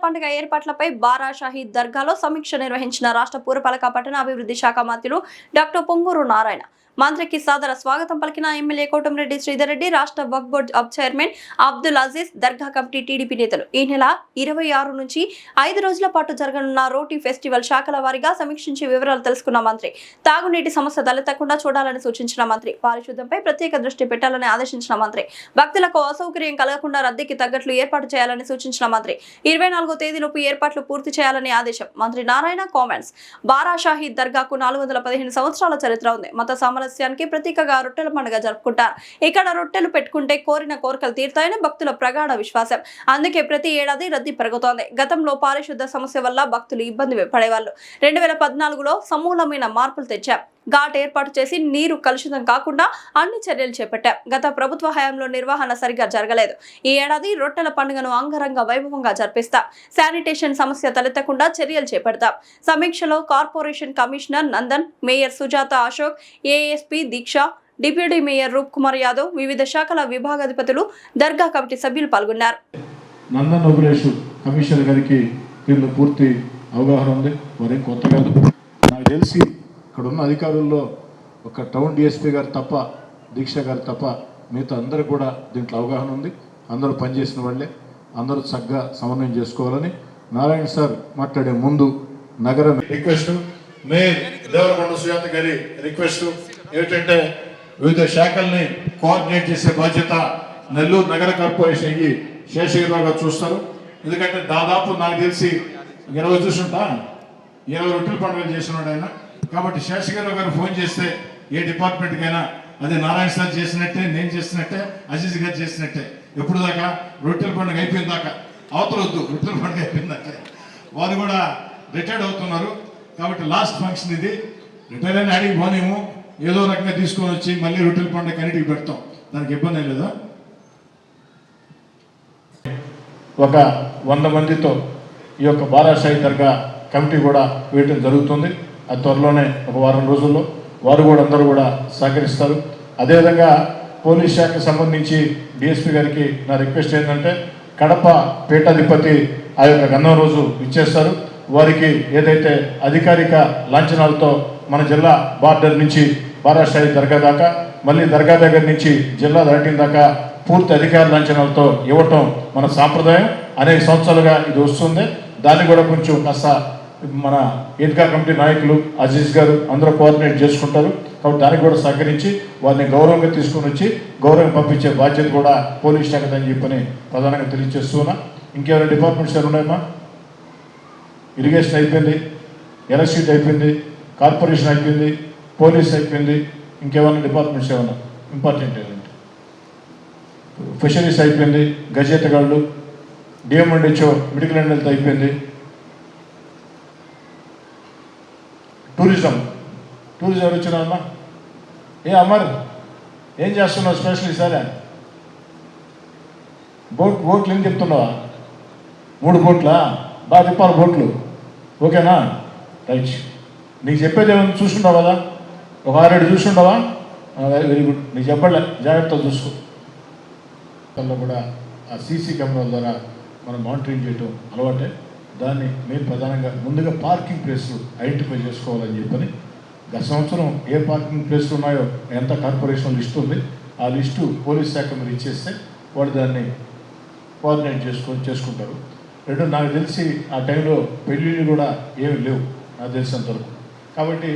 పండుగ ఏర్పాట్లపై బారా షాహీద్ దర్గాలో సమీక్ష నిర్వహించిన రాష్ట్ర పురపాలక పట్టణాభివృద్ధి శాఖ మంత్రులు డాక్టర్ పొంగూరు నారాయణ. మంత్రికి సాదర స్వాగతం పలికిన ఎమ్మెల్యే కోటంరెడ్డి శ్రీధర్ రెడ్డి, రాష్ట్ర వక్ఫ్ బోర్డు చైర్మన్ అబ్దుల్ అజీజ్, దర్గా కమిటీ టీడీపీ నేతలు ఈ నెల 26 నుంచి 5 రోజుల పాటు జరగనున్న రోటీ ఫెస్టివల్ శాఖల వారీగా సమీక్షించి వివరాలు తెలుసుకున్న మంత్రి. తాగునీటి సమస్య తలెత్తకుండా చూడాలని సూచించిన మంత్రి. పారిశుద్ధ్యంపై ప్రత్యేక దృష్టి పెట్టాలని ఆదేశించిన మంత్రి. భక్తులకు అసౌకర్యం కలగకుండా రద్దీకి తగ్గట్లు ఏర్పాటు చేయాలని సూచించిన మంత్రి. 24వ తేదీలోపు ఏర్పాట్లు పూర్తి చేయాలని ఆదేశం. మంత్రి నారాయణ కామెంట్స్. బారా షాహీద్ దర్గాకు 415 సంవత్సరాల చరిత్ర ఉంది. మత సామరస్యానికి ప్రతీకగా రొట్టెల పండుగ జరుపుకుంటారు. ఇక్కడ రొట్టెలు పెట్టుకుంటే కోరిన కోరికలు తీరుతాయని భక్తుల ప్రగాఢ విశ్వాసం. అందుకే ప్రతి ఏడాది రద్దీ పెరుగుతోంది. గతంలో పారిశుద్ధ సమస్య వల్ల భక్తులు ఇబ్బంది పడేవాళ్ళు. 2014లో సమూలమైన మార్పులు తెచ్చాం. ఘాట్ ఏర్పాటు చేసి నీరు కలుషితం కాకుండా అన్ని చర్యలు చేపట్టాం. గత ప్రభుత్వ హయాంలో నిర్వహణ సరిగా జరగలేదు. ఈ ఏడాది రొట్టెల పండుగను అంగరంగ వైభవంగా జరిపిస్తాం. శానిటేషన్ సమస్య తలెత్తకుండా చర్యలు చేపడతాం. సమీక్షలో corporation commissioner Nandan, mayor Sujatha Ashok, ASP Diksha, deputy mayor Roop Kumar Yadav, వివిధ శాఖల విభాగాధిపతులు, దర్గా కమిటీ సభ్యులు పాల్గొన్నారు. నందన్ నోబులేషు కమిషనర్ గారికి దీనిలో పూర్తి అవగాహన ఉంది. వారేం కొత్త కాదు. నాకు తెలిసి ఇక్కడ ఉన్న అధికారుల్లో ఒక టౌన్ డిఎస్పీ గారు తప్ప, దీక్ష గారు తప్ప మిగతా అందరూ కూడా దీంట్లో అవగాహన ఉంది. అందరూ పనిచేసిన వాళ్ళే. అందరూ చక్కగా సమన్వయం చేసుకోవాలని నారాయణ సార్ మాట్లాడే ముందు నగరం రిక్వెస్ట్, మేయర్ దేవరకొండ సుజాత గారి రిక్వెస్ట్ ఏమిటంటే వివిధ శాఖల్ని కోఆర్డినేట్ చేసే బాధ్యత నెల్లూరు నగర కార్పొరేషన్కి శేషగిరిరావు గారు చూస్తారు. ఎందుకంటే దాదాపు నాకు తెలిసి 20 చూసుంటా 20 రొట్టెల పండుగలు చేసినాడు ఆయన. కాబట్టి శేషగిరిరావు గారు ఫోన్ చేస్తే ఏ డిపార్ట్మెంట్కైనా అది నారాయణ సార్ చేసినట్టే, నేను చేసినట్టే, అజీజ్ గారు చేసినట్టే. ఎప్పుడు దాకా రొట్టెల పండుగ అయిపోయిన దాకా అవతలొద్దు. రొట్టెల పండుగ అయిపోయిన దాకా వారు కూడా రిటైర్డ్ అవుతున్నారు. కాబట్టి లాస్ట్ ఫంక్షన్ ఇది. రిటైర్ అని అడిగి పోనేమో ఏదో రకంగా తీసుకొని వచ్చి మళ్ళీ రొట్టెల పండుగ అన్నిటికి పెడతాం. దానికి ఇబ్బంది లేదా? ఒక 100 మందితో ఈ యొక్క బారా షాహీద్ దర్గా కమిటీ కూడా వేయటం జరుగుతుంది. అది త్వరలోనే ఒక వారం రోజుల్లో వారు కూడా అందరూ కూడా సహకరిస్తారు. అదేవిధంగా పోలీస్ శాఖకు సంబంధించి డిఎస్పీ గారికి నా రిక్వెస్ట్ ఏంటంటే కడప పీఠాధిపతి ఆ యొక్క గంధం రోజు ఇచ్చేస్తారు. వారికి ఏదైతే అధికారిక లాంఛనాలతో మన జిల్లా బార్డర్ నుంచి బారా షాహీద్ దర్గా దాకా, మళ్ళీ దర్గా దగ్గర నుంచి జిల్లా దాటిన దాకా పూర్తి అధికార లాంఛనాలతో ఇవ్వటం మన సాంప్రదాయం. అనేక సంవత్సరాలుగా ఇది వస్తుంది. దాన్ని కూడా కొంచెం కాస్త మన ఈద్గా కమిటీ నాయకులు అజీజ్ గారు అందరూ కోఆర్డినేట్ చేసుకుంటారు. కాబట్టి దానికి కూడా సహకరించి వారిని గౌరవంగా తీసుకుని వచ్చి గౌరవం పంపించే బాధ్యత కూడా పోలీస్ శాఖ అని చెప్పని ప్రధానంగా తెలియజేస్తున్నా. ఇంకేమైనా డిపార్ట్మెంట్స్ ఏమైనా ఉన్నాయమ్మా? ఇరిగేషన్ అయిపోయింది, ఎలక్ట్రిసిటీ అయిపోయింది, కార్పొరేషన్ అయిపోయింది, పోలీస్ అయిపోయింది. ఇంకేమైనా డిపార్ట్మెంట్స్ ఏమైనా ఇంపార్టెంట్ ఏంటంటే ఫిషరీస్ అయిపోయింది, గజేతగాళ్ళు, డిఎంఎండ్హెచ్ఓ మెడికల్ అండ్ హెల్త్ అయిపోయింది, టూరిజం ఎవరు వచ్చినారమ్మా? ఏ అమర్ ఏం చేస్తున్నావు స్పెషల్ ఈసారి? బోట్లు ఏం చెప్తున్నావా? 3 బోట్లా? బాగా తిప్పాలి బోట్లు. ఓకేనా? రైట్. నీకు చెప్పేది ఏమైనా చూసుకుంటావు కదా? ఒక 6-7 చూసుకుంటావా? Very good. నీకు చెప్పలే, జాగ్రత్తగా చూసుకో. కూడా ఆ సీసీ కెమెరాల ద్వారా మనం మానిటరింగ్ చేయటం అలవాటే. దాన్ని మీరు ప్రధానంగా ముందుగా పార్కింగ్ ప్లేస్లు ఐడెంటిఫై చేసుకోవాలని చెప్పని గత సంవత్సరం ఏ పార్కింగ్ ప్లేస్లు ఉన్నాయో ఎంత కార్పొరేషన్ లిస్టు ఉంది, ఆ లిస్టు పోలీస్ శాఖ మీరు ఇచ్చేస్తే వాళ్ళు దాన్ని కోఆర్డినేట్ చేసుకుంటారు. నాకు తెలిసి ఆ టైంలో పెళ్ళిళ్ళు కూడా ఏమి లేవు నాకు తెలిసినంతవరకు. కాబట్టి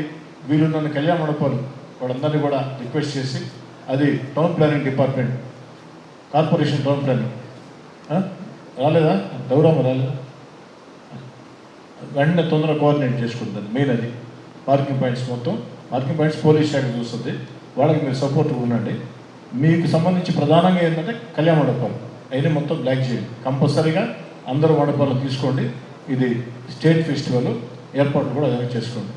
వీళ్ళు నన్ను కళ్యాణ మండపాలు వాళ్ళందరినీ కూడా రిక్వెస్ట్ చేసి అది town planning department, corporation town planning రాలేదా? గౌరవం రాలేదా? వెంటనే తొందరగా కోఆర్డినేట్ చేసుకుంటుంది. మెయిన్ అది పార్కింగ్ పాయింట్స్, మొత్తం పార్కింగ్ పాయింట్స్ పోలీస్ శాఖ చూస్తుంది. వాళ్ళకి మీరు సపోర్ట్ ఉండండి. మీకు సంబంధించి ప్రధానంగా ఏంటంటే కళ్యాణ మండపాలు అయినా మొత్తం బ్లాక్ చేయండి. కంపల్సరీగా అందరూ మండపాలు తీసుకోండి. ఇది స్టేట్ ఫెస్టివల్ ఏర్పాటు కూడా చేసుకోండి.